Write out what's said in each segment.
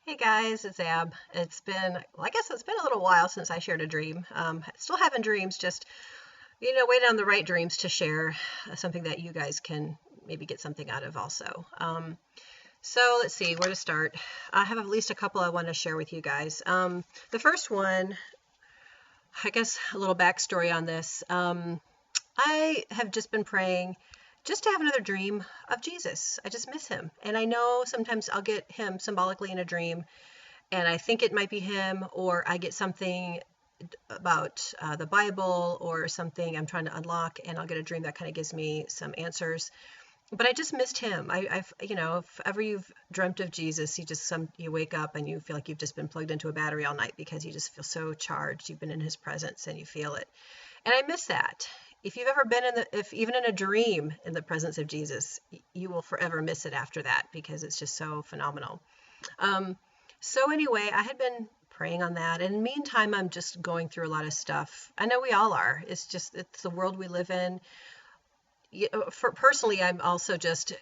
Hey guys, it's Ab. I guess it's been a little while since I shared a dream. Still having dreams, just, waiting on the right dreams to share, something that you guys can maybe get something out of also. So let's see where to start. I have at least a couple I want to share with you guys. The first one, I guess a little backstory on this. I have just been praying just to have another dream of Jesus. I just miss him. And I know sometimes I'll get him symbolically in a dream and I think it might be him, or I get something about the Bible or something I'm trying to unlock, and I'll get a dream that kind of gives me some answers. But I just missed him. If ever you've dreamt of Jesus, you wake up and you feel like you've just been plugged into a battery all night because you just feel so charged. You've been in his presence and you feel it, and I miss that. If you've ever been if even in a dream in the presence of Jesus, you will forever miss it after that because it's just so phenomenal. Um, so anyway, I had been praying on that. And in the meantime, I'm just going through a lot of stuff. I know we all are. It's the world we live in. For personally, I'm also just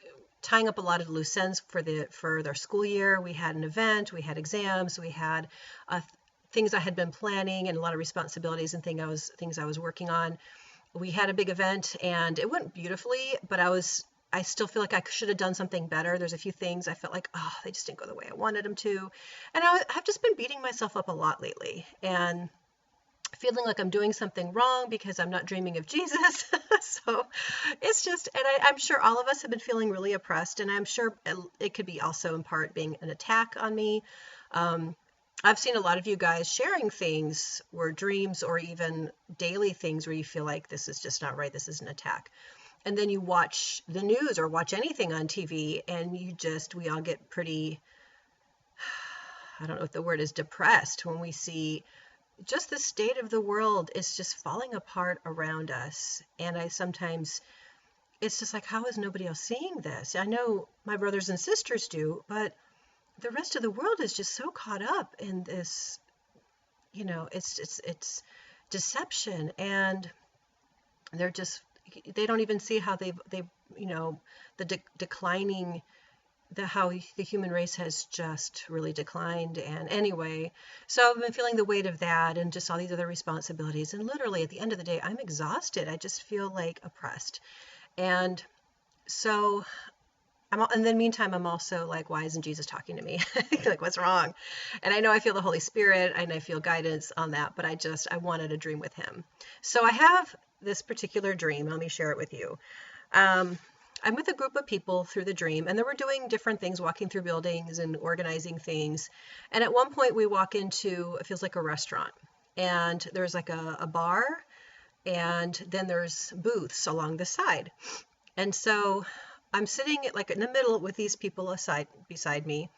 tying up a lot of loose ends for their school year. We had an event, we had exams, we had things I had been planning, and a lot of responsibilities and things I was working on. We had a big event and it went beautifully, but I still feel like I should have done something better. There's a few things I felt like, oh, they just didn't go the way I wanted them to. And I've just been beating myself up a lot lately and feeling like I'm doing something wrong because I'm not dreaming of Jesus. So it's just, and I'm sure all of us have been feeling really oppressed, and I'm sure it could be also in part being an attack on me. Um, I've seen a lot of you guys sharing things where dreams or even daily things where you feel like this is just not right, this is an attack. And then you watch the news or watch anything on TV and we all get pretty, I don't know what the word is, depressed when we see just the state of the world is just falling apart around us. And it's just like, how is nobody else seeing this? I know my brothers and sisters do, but the rest of the world is just so caught up in this, it's deception, and they're just, they don't even see how they the declining, how the human race has just really declined. And anyway, so I've been feeling the weight of that and just all these other responsibilities, and literally at the end of the day I'm exhausted. I just feel like oppressed. And so and then meantime, I'm also like, why isn't Jesus talking to me? Like, what's wrong? And I know I feel the Holy Spirit and I feel guidance on that, but I wanted a dream with him. So I have this particular dream. Let me share it with you. I'm with a group of people through the dream, and they were doing different things, walking through buildings and organizing things. And at one point we walk into, it feels like a restaurant, and there's like a bar, and then there's booths along the side. And so I'm sitting like in the middle with these people beside me.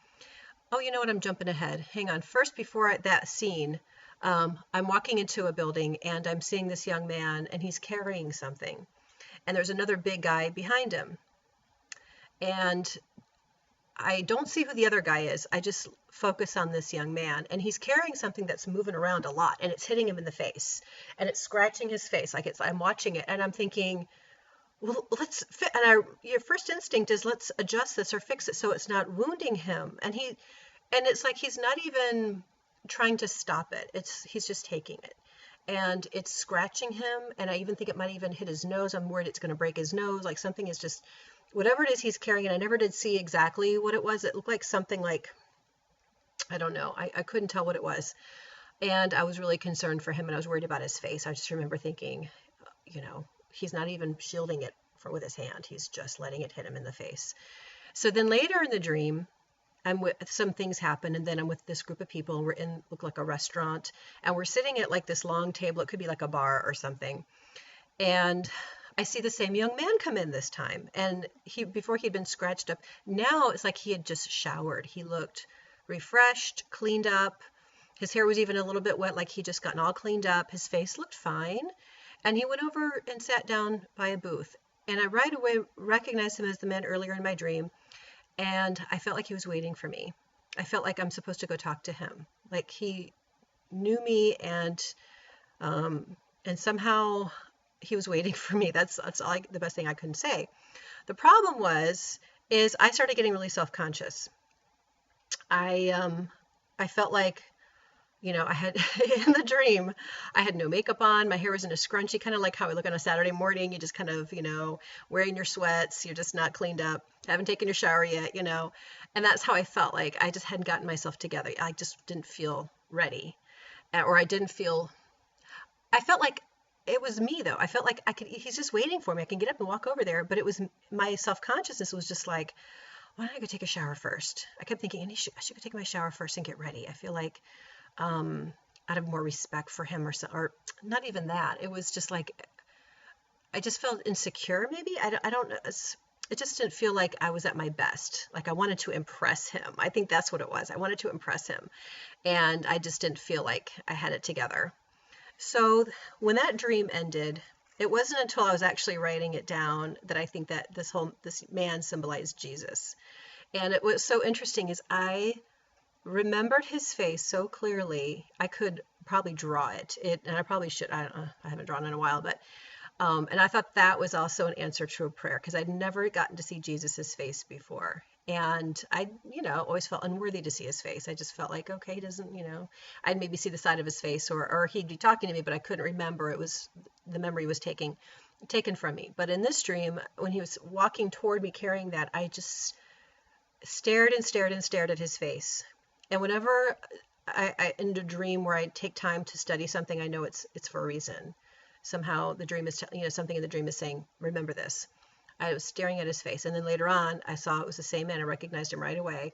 Oh, you know what? I'm jumping ahead. Hang on. First, before that scene, I'm walking into a building and I'm seeing this young man and he's carrying something. And there's another big guy behind him. And I don't see who the other guy is. I just focus on this young man, and he's carrying something that's moving around a lot, and it's hitting him in the face, and it's scratching his face. I'm watching it and I'm thinking, well, your first instinct is let's adjust this or fix it so it's not wounding him. And it's like he's not even trying to stop it. He's just taking it, and it's scratching him. And I even think it might even hit his nose. I'm worried it's going to break his nose. Like something is just, whatever it is he's carrying. And I never did see exactly what it was. It looked like something like, I don't know. I couldn't tell what it was. And I was really concerned for him, and I was worried about his face. I just remember thinking, he's not even shielding it with his hand. He's just letting it hit him in the face. So then later in the dream, some things happen, and then I'm with this group of people, and look like a restaurant, and we're sitting at like this long table. It could be like a bar or something. And I see the same young man come in this time. And before he'd been scratched up, now it's like he had just showered. He looked refreshed, cleaned up. His hair was even a little bit wet, like he'd just gotten all cleaned up. His face looked fine. And he went over and sat down by a booth. And I right away recognized him as the man earlier in my dream. And I felt like he was waiting for me. I felt like I'm supposed to go talk to him. Like he knew me, and somehow he was waiting for me. That's all the best thing I couldn't say. The problem is I started getting really self-conscious. I felt like, I had in the dream, I had no makeup on. My hair was in a scrunchie, kind of like how I look on a Saturday morning. You just kind of, wearing your sweats. You're just not cleaned up, haven't taken your shower yet, And that's how I felt like I just hadn't gotten myself together. I just didn't feel ready. Or I felt like it was me though. I felt like he's just waiting for me. I can get up and walk over there. But it was my self-consciousness was just like, why don't I go take a shower first? I kept thinking, I should go take my shower first and get ready. I feel like, out of more respect for him or not even that. It was just like, I just felt insecure maybe. I don't know. It just didn't feel like I was at my best. Like I wanted to impress him. I think that's what it was. I wanted to impress him. And I just didn't feel like I had it together. So when that dream ended, it wasn't until I was actually writing it down that I think that this man symbolized Jesus. And it was so interesting is I remembered his face so clearly. I could probably draw it. And I probably should. I don't know. I haven't drawn in a while, but and I thought that was also an answer to a prayer because I'd never gotten to see Jesus's face before. And I, always felt unworthy to see his face. I just felt like, okay, he doesn't, I'd maybe see the side of his face or he'd be talking to me, but I couldn't remember. It was the memory was taken from me. But in this dream, when he was walking toward me carrying that, I just stared and stared and stared at his face. And whenever I in a dream where I take time to study something, I know it's for a reason. Somehow the dream is, something in the dream is saying, remember this. I was staring at his face. And then later on, I saw it was the same man. I recognized him right away.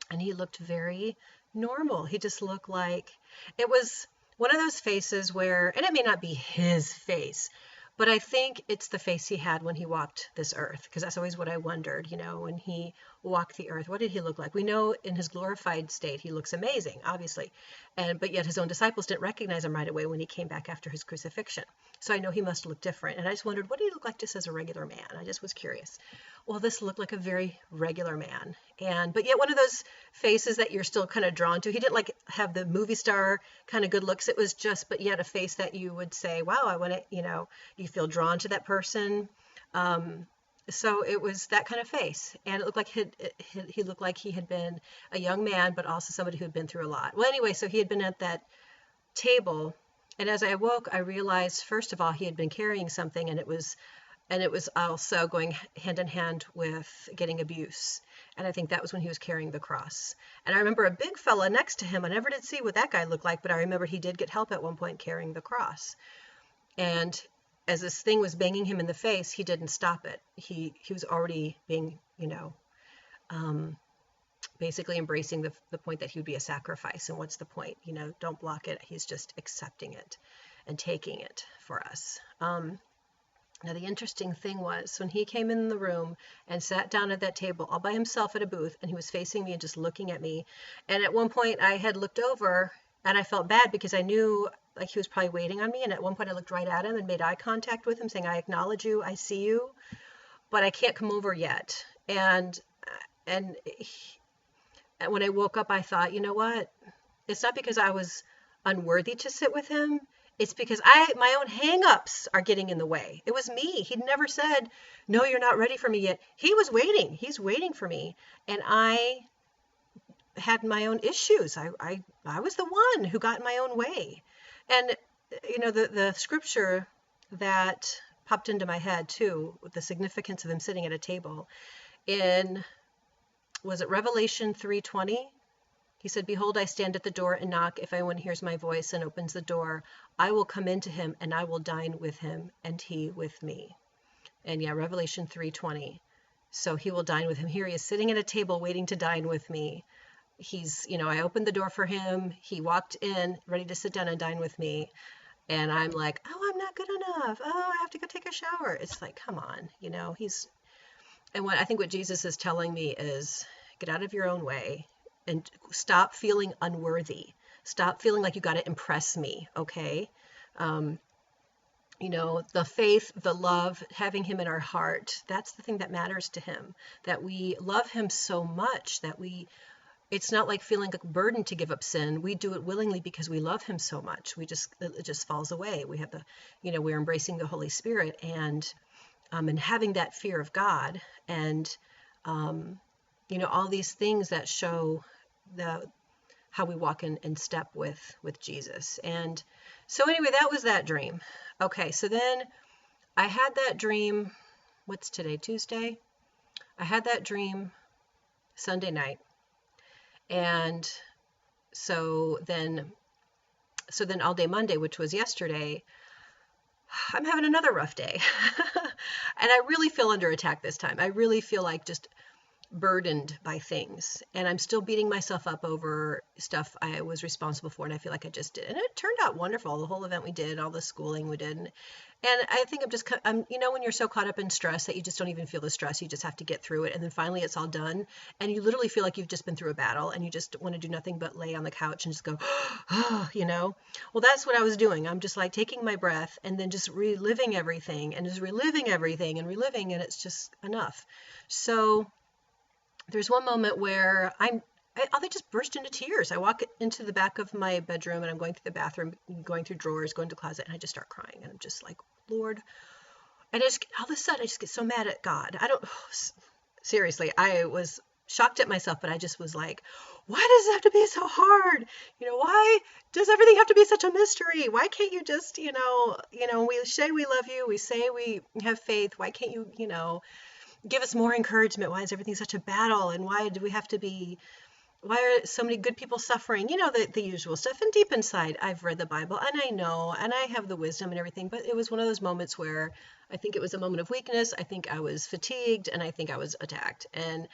And he looked very normal. He just looked like it was one of those faces where, and it may not be his face, but I think it's the face he had when he walked this earth, because that's always what I wondered, when he walked the earth, what did he look like? We know in his glorified state, he looks amazing, obviously. But yet his own disciples didn't recognize him right away when he came back after his crucifixion. So I know he must look different. And I just wondered, what did he look like just as a regular man? I just was curious. Well, this looked like a very regular man. But yet one of those faces that you're still kind of drawn to. He didn't like have the movie star kind of good looks. It was just, but yet a face that you would say, wow, I want to, you feel drawn to that person. So it was that kind of face. And it looked like he looked like he had been a young man, but also somebody who had been through a lot. Well, anyway, so he had been at that table. And as I awoke, I realized, first of all, he had been carrying something, and it was also going hand in hand with getting abuse. And I think that was when he was carrying the cross. And I remember a big fella next to him. I never did see what that guy looked like, but I remember he did get help at one point carrying the cross. And as this thing was banging him in the face, he didn't stop it. He was already being, basically embracing the point that he would be a sacrifice. And what's the point? Don't block it. He's just accepting it and taking it for us. Now, the interesting thing was when he came in the room and sat down at that table all by himself at a booth, and he was facing me and just looking at me. And at one point I had looked over and I felt bad because I knew like he was probably waiting on me. And at one point I looked right at him and made eye contact with him saying, I acknowledge you, I see you, but I can't come over yet. And when I woke up, I thought, you know what? It's not because I was unworthy to sit with him. It's because my own hang-ups are getting in the way. It was me. He'd never said, no, you're not ready for me yet. He was waiting. He's waiting for me. And I had my own issues. I was the one who got in my own way. And, the scripture that popped into my head too, with the significance of him sitting at a table was it Revelation 3:20? He said, behold, I stand at the door and knock. If anyone hears my voice and opens the door, I will come into him and I will dine with him and he with me. And yeah, Revelation 3:20. So he will dine with him. Here he is sitting at a table waiting to dine with me. He's, I opened the door for him. He walked in ready to sit down and dine with me. And I'm like, oh, I'm not good enough. Oh, I have to go take a shower. It's like, come on, and I think what Jesus is telling me is get out of your own way. And stop feeling unworthy. Stop feeling like you got to impress me, okay? The faith, the love, having him in our heart, that's the thing that matters to him. That we love him so much that it's not like feeling a burden to give up sin. We do it willingly because we love him so much. It just falls away. We have we're embracing the Holy Spirit and having that fear of God and all these things that show the how we walk in step with Jesus. And so anyway, that was that dream. Okay, so then I had that dream. What's today? Tuesday? I had that dream Sunday night. And so then all day Monday, which was yesterday, I'm having another rough day. And I really feel under attack this time. I really feel like just burdened by things, and I'm still beating myself up over stuff I was responsible for, and I feel like I just did. And it turned out wonderful, the whole event we did, all the schooling we did. And I think I'm when you're so caught up in stress that you just don't even feel the stress, you just have to get through it, and then finally it's all done, and you literally feel like you've just been through a battle, and you just want to do nothing but lay on the couch and just go, well, that's what I was doing. I'm just like taking my breath and then just reliving everything and just reliving everything and reliving, and it's just enough. So there's one moment where I just burst into tears. I walk into the back of my bedroom, and I'm going through the bathroom, going through drawers, going to the closet, and I just start crying. And I'm just like, Lord. And all of a sudden, I just get so mad at God. Seriously, I was shocked at myself, but I just was like, why does it have to be so hard? Why does everything have to be such a mystery? Why can't you just, we say we love you, we say we have faith. Why can't you, give us more encouragement? Why is everything such a battle? And why do we have to why are so many good people suffering? The usual stuff. And deep inside, I've read the Bible, and I know, and I have the wisdom and everything, but it was one of those moments where I think it was a moment of weakness. I think I was fatigued, and I think I was attacked. And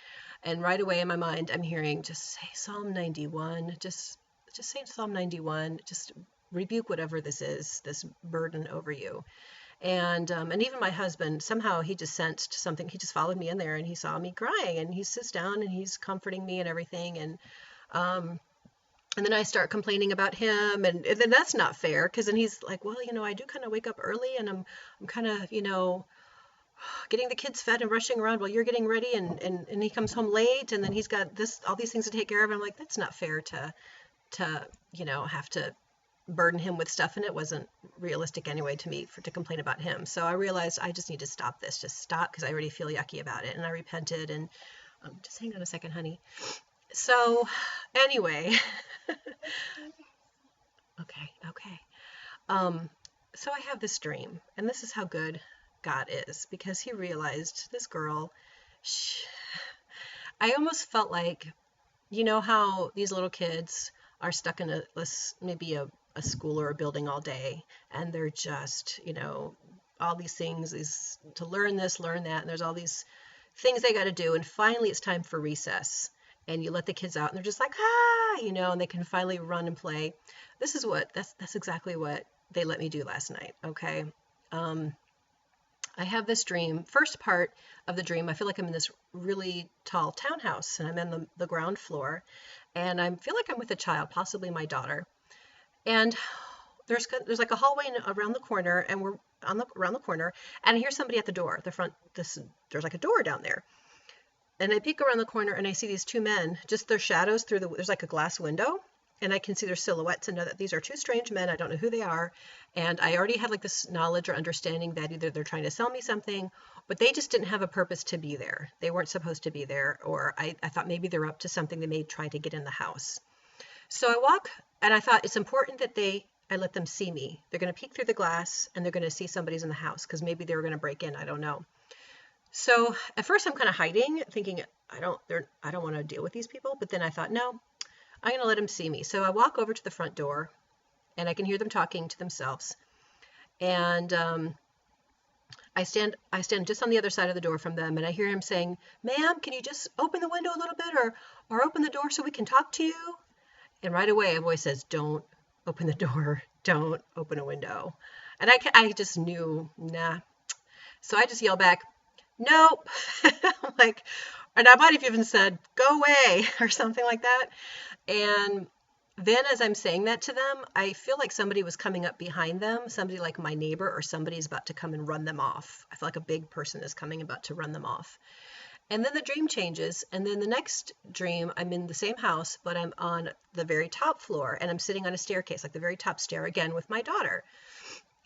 right away in my mind, I'm hearing, just say Psalm 91, just say Psalm 91, just rebuke whatever this is, this burden over you. And even my husband, somehow he just sensed something. He just followed me in there, and he saw me crying, and he sits down and he's comforting me and everything. And then I start complaining about him, and then that's not fair, because then he's like, well, I do kind of wake up early, and I'm kind of, getting the kids fed and rushing around while you're getting ready, and he comes home late, and then he's got all these things to take care of. And I'm like, that's not fair to have to burden him with stuff, and it wasn't realistic anyway to me to complain about him. So I realized I just need to stop this, just stop, because I already feel yucky about it, and I repented. And just hang on a second, honey. So anyway, okay. So I have this dream, and this is how good God is, because he realized this girl, I almost felt like, how these little kids are stuck in maybe a school or a building all day, and they're just, all these things is to learn this, learn that, and there's all these things they got to do, and finally it's time for recess, and you let the kids out, and they're just like, and they can finally run and play. That's exactly what they let me do last night. Okay. I have this dream. First part of the dream, I feel like I'm in this really tall townhouse, and I'm in the ground floor, and I feel like I'm with a child, possibly my daughter. And there's like a hallway around the corner, and we're around the corner, and I hear somebody at the door, the front. There's like a door down there, and I peek around the corner, and I see these two men, just their shadows there's like a glass window, and I can see their silhouettes and know that these are two strange men. I don't know who they are, and I already had like this knowledge or understanding that either they're trying to sell me something, but they just didn't have a purpose to be there. They weren't supposed to be there, or I thought maybe they're up to something. They may try to get in the house. So I walk, and I thought it's important that I let them see me. They're going to peek through the glass, and they're going to see somebody's in the house, because maybe they were going to break in. I don't know. So at first I'm kind of hiding, thinking I don't want to deal with these people. But then I thought, no, I'm going to let them see me. So I walk over to the front door, and I can hear them talking to themselves. And I stand just on the other side of the door from them, and I hear him saying, "Ma'am, can you just open the window a little bit, or open the door so we can talk to you?" And right away a voice says, "Don't open the door. Don't open a window." And I just knew, nah. So I just yell back, "Nope." Like, and I might have even said, "Go away," or something like that. And then as I'm saying that to them, I feel like somebody was coming up behind them, somebody like my neighbor, or somebody's about to come and run them off. I feel like a big person is coming about to run them off. And then the dream changes, and then the next dream, I'm in the same house, but I'm on the very top floor, and I'm sitting on a staircase, like the very top stair, again with my daughter.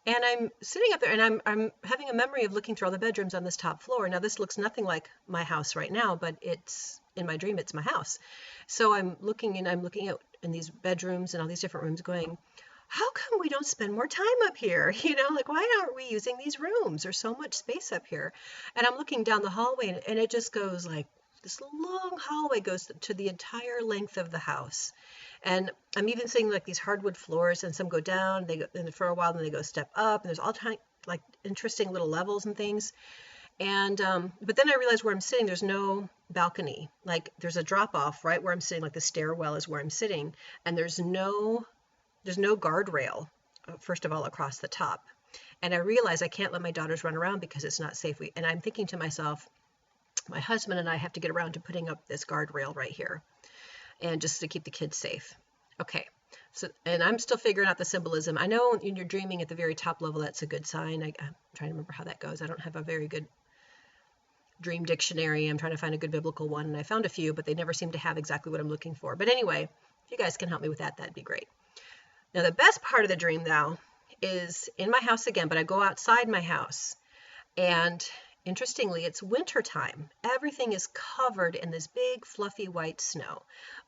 And I'm sitting up there and I'm having a memory of looking through all the bedrooms on this top floor. Now this looks nothing like my house right now, but it's in my dream, it's my house. So I'm looking and I'm looking at in these bedrooms and all these different rooms going, how come we don't spend more time up here? Like why aren't we using these rooms? There's so much space up here. And I'm looking down the hallway and it just goes like this long hallway goes to the entire length of the house. And I'm even seeing like these hardwood floors, and some go down. They go and for a while, then they go step up, and there's all kind like interesting little levels and things. And but then I realized where I'm sitting, there's no balcony. Like there's a drop off right where I'm sitting, like the stairwell is where I'm sitting, and there's no guardrail. First of all, across the top, and I realize I can't let my daughters run around because it's not safe. And I'm thinking to myself, my husband and I have to get around to putting up this guardrail right here, and just to keep the kids safe. Okay. So, and I'm still figuring out the symbolism. I know when you're dreaming at the very top level, that's a good sign. I'm trying to remember how that goes. I don't have a very good dream dictionary. I'm trying to find a good biblical one, and I found a few, but they never seem to have exactly what I'm looking for. But anyway, if you guys can help me with that, that'd be great. Now, the best part of the dream, though, is in my house again, but I go outside my house, and interestingly, it's winter time. Everything is covered in this big, fluffy white snow.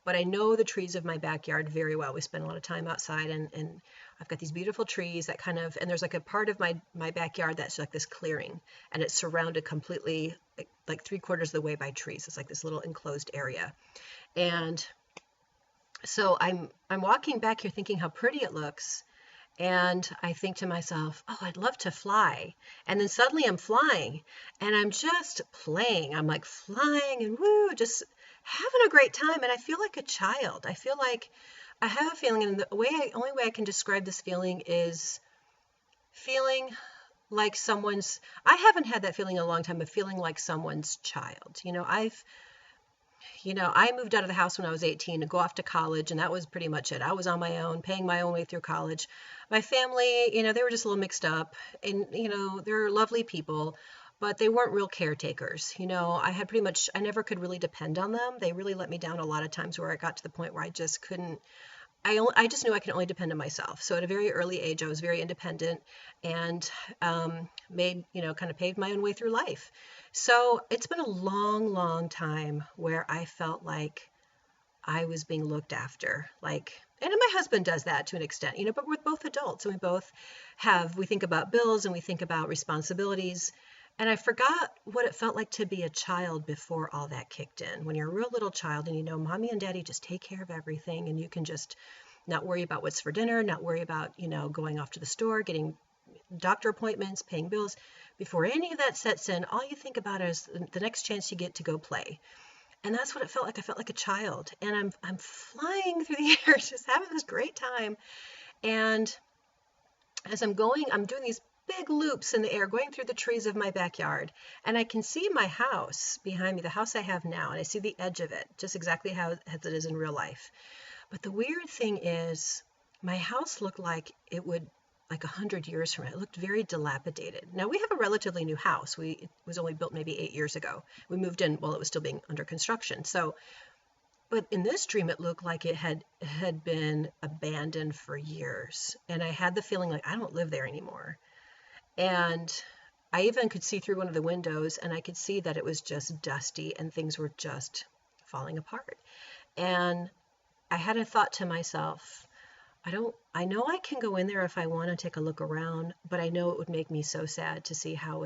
But I know the trees of my backyard very well. We spend a lot of time outside, and I've got these beautiful trees that kind of, and there's like a part of my backyard that's like this clearing, and it's surrounded completely, like 3/4 of the way by trees. It's like this little enclosed area. And so I'm walking back here thinking how pretty it looks. And I think to myself, oh, I'd love to fly. And then suddenly I'm flying and I'm just playing. I'm like flying and woo, just having a great time. And I feel like a child. I feel like I have a feeling, and the only way I can describe this feeling is feeling like I haven't had that feeling in a long time, but feeling like someone's child. I moved out of the house when I was 18 to go off to college, and that was pretty much it. I was on my own, paying my own way through college. My family, they were just a little mixed up, and, they're lovely people, but they weren't real caretakers. I never could really depend on them. They really let me down a lot of times where I got to the point where I just couldn't, I just knew I could only depend on myself. So at a very early age, I was very independent and kind of paved my own way through life. So it's been a long, long time where I felt like I was being looked after. And my husband does that to an extent, but we're both adults and we think about bills and we think about responsibilities. And I forgot what it felt like to be a child before all that kicked in. When you're a real little child and mommy and daddy just take care of everything, and you can just not worry about what's for dinner, not worry about, going off to the store, getting doctor appointments, paying bills. Before any of that sets in, all you think about is the next chance you get to go play. And that's what it felt like. I felt like a child, and I'm flying through the air, just having this great time. And as I'm doing these big loops in the air, going through the trees of my backyard, and I can see my house behind me, the house I have now, and I see the edge of it, just exactly how it is in real life. But the weird thing is, my house looked like it would, like 100 years from now. It looked very dilapidated. Now, we have a relatively new house. It was only built maybe 8 years ago. We moved in while it was still being under construction. But in this dream, it looked like it had been abandoned for years. And I had the feeling like I don't live there anymore. And I even could see through one of the windows, and I could see that it was just dusty and things were just falling apart. And I had a thought to myself, I know I can go in there if I want to take a look around, but I know it would make me so sad to see how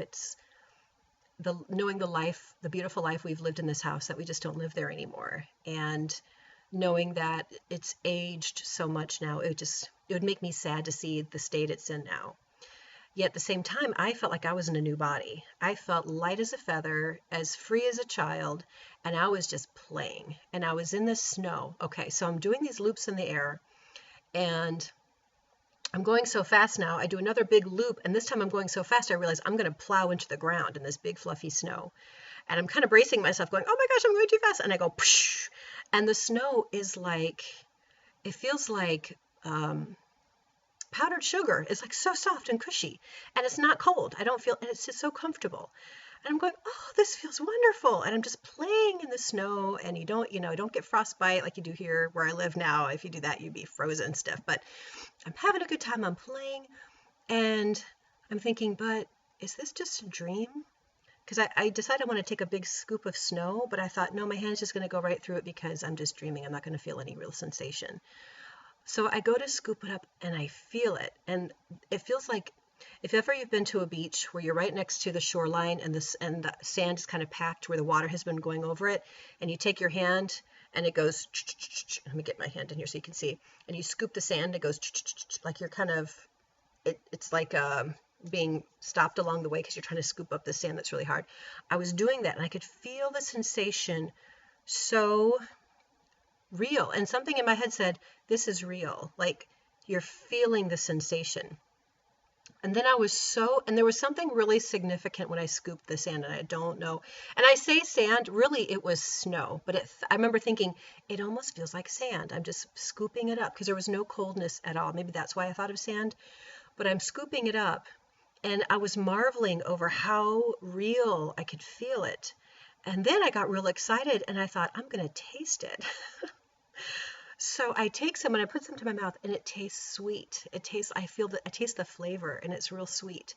knowing the beautiful life we've lived in this house, that we just don't live there anymore. And knowing that it's aged so much now, it would make me sad to see the state it's in now. Yet at the same time, I felt like I was in a new body. I felt light as a feather, as free as a child, and I was just playing. And I was in the snow. Okay, so I'm doing these loops in the air, and I'm going so fast now. I do another big loop, and this time I'm going so fast, I realize I'm going to plow into the ground in this big fluffy snow. And I'm kind of bracing myself, going, oh my gosh, I'm going too fast. And I go, psh, and the snow is it feels like powdered sugar. Is like so soft and cushy, and it's not cold. And it's just so comfortable. And I'm going, oh, this feels wonderful. And I'm just playing in the snow, and you don't get frostbite like you do here where I live now. If you do that, you'd be frozen stiff. But I'm having a good time. I'm playing, And I'm thinking, but is this just a dream? Because I decided I want to take a big scoop of snow, but I thought, no, my hand's just going to go right through it because I'm just dreaming. I'm not going to feel any real sensation. So I go to scoop it up and I feel it. And it feels like if ever you've been to a beach where you're right next to the shoreline and the sand is kind of packed where the water has been going over it, and you take your hand and it goes, let me get my hand in here so you can see, and you scoop the sand, it goes like you're kind of, it's like being stopped along the way because you're trying to scoop up the sand that's really hard. I was doing that and I could feel the sensation so real. And something in my head said, this is real. Like you're feeling the sensation. And then and there was something really significant when I scooped the sand, and I don't know. And I say sand, really it was snow, but I remember thinking, it almost feels like sand. I'm just scooping it up because there was no coldness at all. Maybe that's why I thought of sand, but I'm scooping it up. And I was marveling over how real I could feel it. And then I got real excited and I thought, I'm going to taste it. So I take some and I put some to my mouth and it tastes sweet. I taste the flavor and it's real sweet.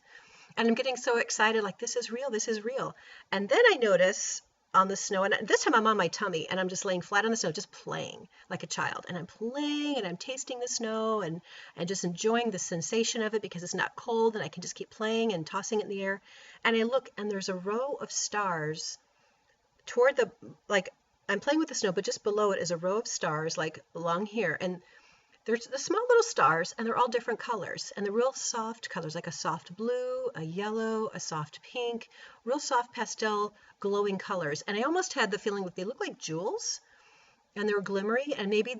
And I'm getting so excited, like this is real, this is real. And then I notice on the snow, and this time I'm on my tummy and I'm just laying flat on the snow, just playing like a child. And I'm playing and I'm tasting the snow and just enjoying the sensation of it because it's not cold and I can just keep playing and tossing it in the air. And I look and there's a row of stars toward I'm playing with the snow, but just below it is a row of stars like along here. And there's the small little stars and they're all different colors. And the real soft colors, like a soft blue, a yellow, a soft pink, real soft pastel glowing colors. And I almost had the feeling that they look like jewels and they were glimmery. And maybe,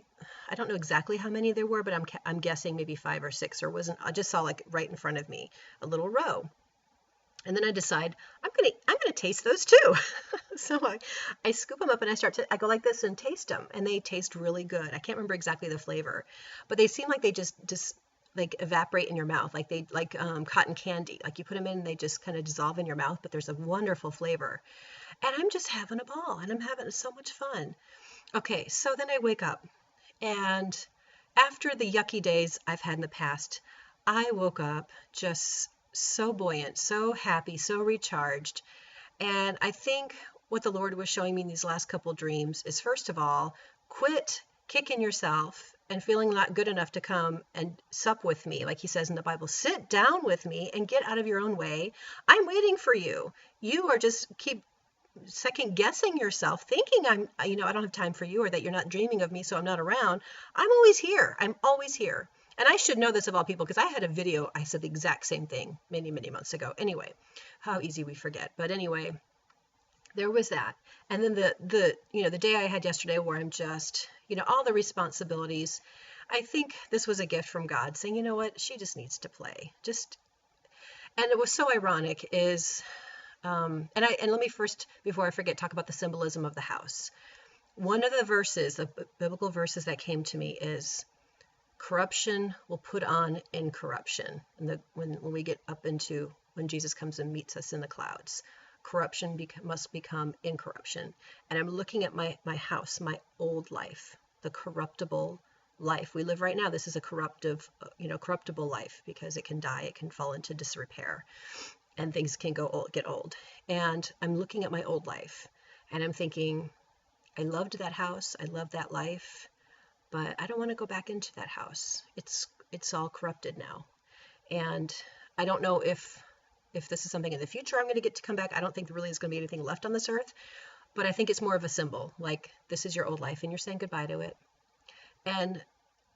I don't know exactly how many there were, but I'm guessing maybe 5 or 6 or wasn't, I just saw like right in front of me, a little row. And then I decide I'm gonna taste those too. So I scoop them up and I go like this and taste them, and they taste really good. I can't remember exactly the flavor, but they seem like they just like evaporate in your mouth, like cotton candy. Like you put them in, and they just kind of dissolve in your mouth. But there's a wonderful flavor, and I'm just having a ball, and I'm having so much fun. Okay, so then I wake up, and after the yucky days I've had in the past, I woke up just so buoyant, so happy, so recharged. And I think what the Lord was showing me in these last couple dreams is, first of all, quit kicking yourself and feeling not good enough to come and sup with me. Like he says in the Bible, sit down with me and get out of your own way. I'm waiting for you. You are just keep second guessing yourself, thinking I don't have time for you, or that you're not dreaming of me, so I'm not around. I'm always here. I'm always here. And I should know this of all people because I had a video, I said the exact same thing many, many months ago. Anyway, how easy we forget. But anyway, there was that. And then the day I had yesterday where I'm just, all the responsibilities. I think this was a gift from God saying, you know what, she just needs to play. And it was so ironic is, and let me first, before I forget, talk about the symbolism of the house. One of the verses, the biblical verses that came to me is, corruption will put on incorruption. And when we get up into when Jesus comes and meets us in the clouds, corruption must become incorruption. And I'm looking at my house, my old life, the corruptible life we live right now. This is a corruptible life because it can die, it can fall into disrepair, and things can get old. And I'm looking at my old life, and I'm thinking, I loved that house, I loved that life. But I don't want to go back into that house. It's all corrupted now. And I don't know if this is something in the future I'm going to get to come back. I don't think there really is going to be anything left on this earth. But I think it's more of a symbol. Like, this is your old life and you're saying goodbye to it. And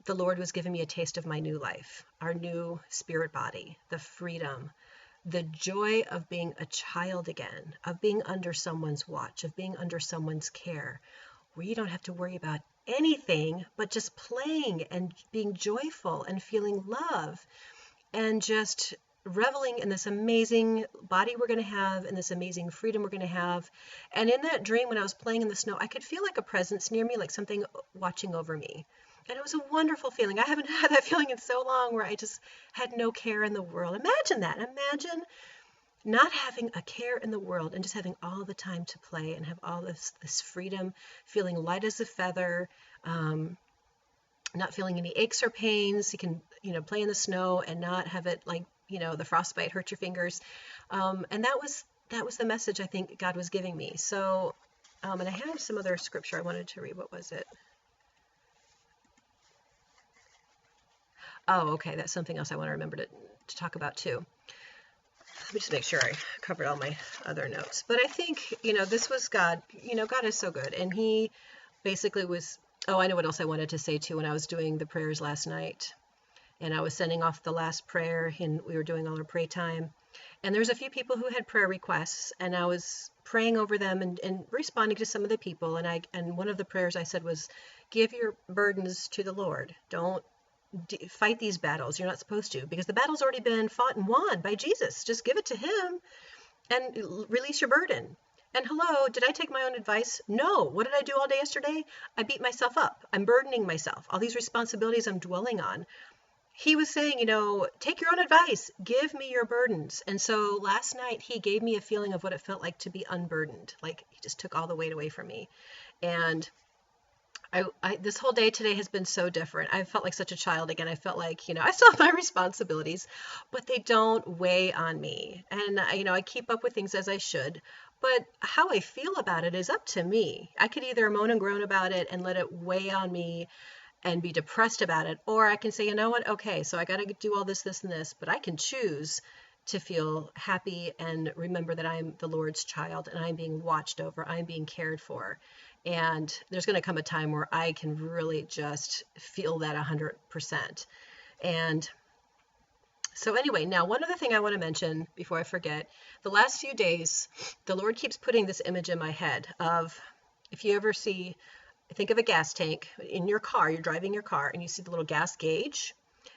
the Lord was giving me a taste of my new life, our new spirit body, the freedom, the joy of being a child again, of being under someone's watch, of being under someone's care, where you don't have to worry about anything but just playing and being joyful and feeling love and just reveling in this amazing body we're going to have and this amazing freedom we're going to have. And in that dream, when I was playing in the snow, I could feel like a presence near me, like something watching over me. And it was a wonderful feeling. I haven't had that feeling in so long, where I just had no care in the world. Imagine that. Imagine not having a care in the world and just having all the time to play and have all this freedom, feeling light as a feather, not feeling any aches or pains. You can, play in the snow and not have it like, the frostbite hurt your fingers. And that was the message I think God was giving me. So, and I have some other scripture I wanted to read. What was it? Oh, okay. That's something else I want to remember to talk about too. Let me just make sure I covered all my other notes. But I think, this was God. God is so good. And he basically was, I know what else I wanted to say too when I was doing the prayers last night. And I was sending off the last prayer, and we were doing all our pray time. And there's a few people who had prayer requests, and I was praying over them and responding to some of the people. And one of the prayers I said was, give your burdens to the Lord. Don't fight these battles. You're not supposed to, because the battle's already been fought and won by Jesus. Just give it to him and release your burden. And hello, did I take my own advice? No. What did I do all day yesterday? I beat myself up. I'm burdening myself. All these responsibilities I'm dwelling on. He was saying, take your own advice. Give me your burdens. And so last night he gave me a feeling of what it felt like to be unburdened. Like he just took all the weight away from me. And I this whole day today has been so different. I felt like such a child again. I felt like, I still have my responsibilities, but they don't weigh on me. And, I keep up with things as I should. But how I feel about it is up to me. I could either moan and groan about it and let it weigh on me and be depressed about it, or I can say, you know what? Okay, so I got to do all this, and this, but I can choose to feel happy and remember that I'm the Lord's child and I'm being watched over, I'm being cared for. And there's going to come a time where I can really just feel that 100%. And so anyway, now one other thing I want to mention before I forget, the last few days, the Lord keeps putting this image in my head of, if you ever think of a gas tank in your car, you're driving your car and you see the little gas gauge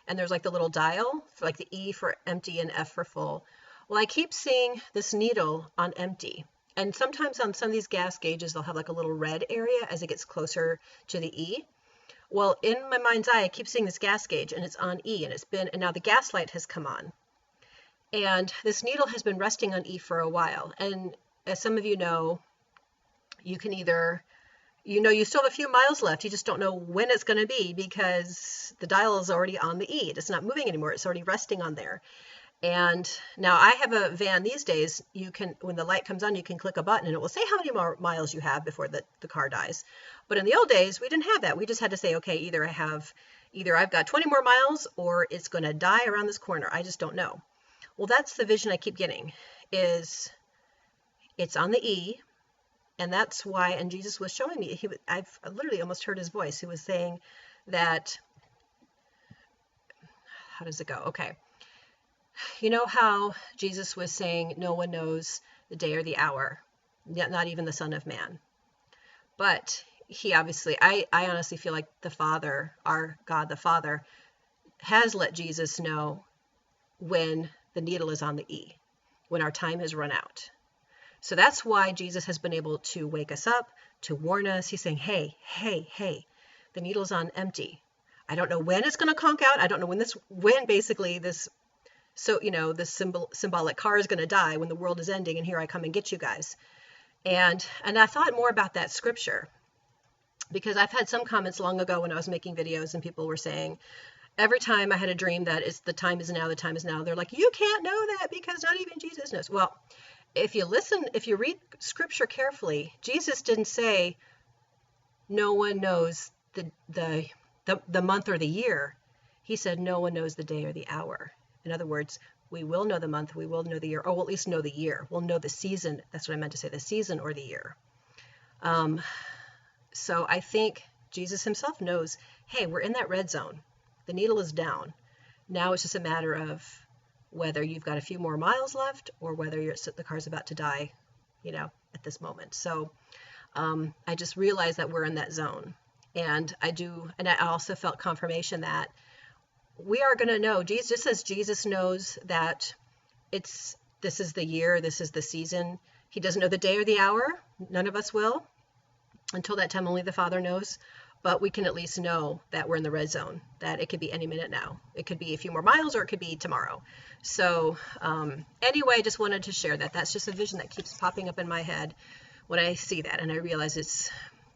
and there's like the little dial for like the E for empty and F for full. Well, I keep seeing this needle on empty. And sometimes on some of these gas gauges, they'll have like a little red area as it gets closer to the E. Well, in my mind's eye, I keep seeing this gas gauge and it's on E and now the gas light has come on. And this needle has been resting on E for a while. And as some of you know, you can either, you still have a few miles left. You just don't know when it's going to be because the dial is already on the E. It's not moving anymore. It's already resting on there. And now I have a van these days. You can, when the light comes on, you can click a button and it will say how many more miles you have before the car dies. But in the old days, we didn't have that. We just had to say, okay, either I've got 20 more miles or it's going to die around this corner. I just don't know. Well, that's the vision I keep getting is it's on the E. And that's why, and Jesus was showing me, I've literally almost heard his voice. He was saying that, how does it go? Okay. You know how Jesus was saying, no one knows the day or the hour, not even the Son of Man. But he obviously, I honestly feel like the Father, our God, the Father, has let Jesus know when the needle is on the E, when our time has run out. So that's why Jesus has been able to wake us up, to warn us. He's saying, hey, the needle's on empty. I don't know when it's going to conk out. I don't know when basically this, so, this symbolic car is going to die when the world is ending, and here I come and get you guys. And I thought more about that scripture because I've had some comments long ago when I was making videos and people were saying, every time I had a dream that the time is now, they're like, you can't know that because not even Jesus knows. Well, if you read scripture carefully, Jesus didn't say no one knows the month or the year. He said no one knows the day or the hour. In other words, we will know the month, we will know the year, or we'll at least know the year. We'll know the season. That's what I meant to say, the season or the year. So I think Jesus himself knows, hey, we're in that red zone. The needle is down. Now it's just a matter of whether you've got a few more miles left or whether the car's about to die, at this moment. So I just realized that we're in that zone. And I also felt confirmation that we are going to know, just as Jesus knows that this is the year, this is the season. He doesn't know the day or the hour. None of us will. Until that time, only the Father knows. But we can at least know that we're in the red zone, that it could be any minute now. It could be a few more miles or it could be tomorrow. So anyway, I just wanted to share that. That's just a vision that keeps popping up in my head when I see that. And I realize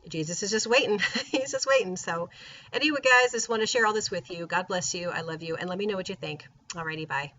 Jesus is just waiting. He's just waiting. So anyway, guys, just want to share all this with you. God bless you. I love you. And let me know what you think. Alrighty, bye.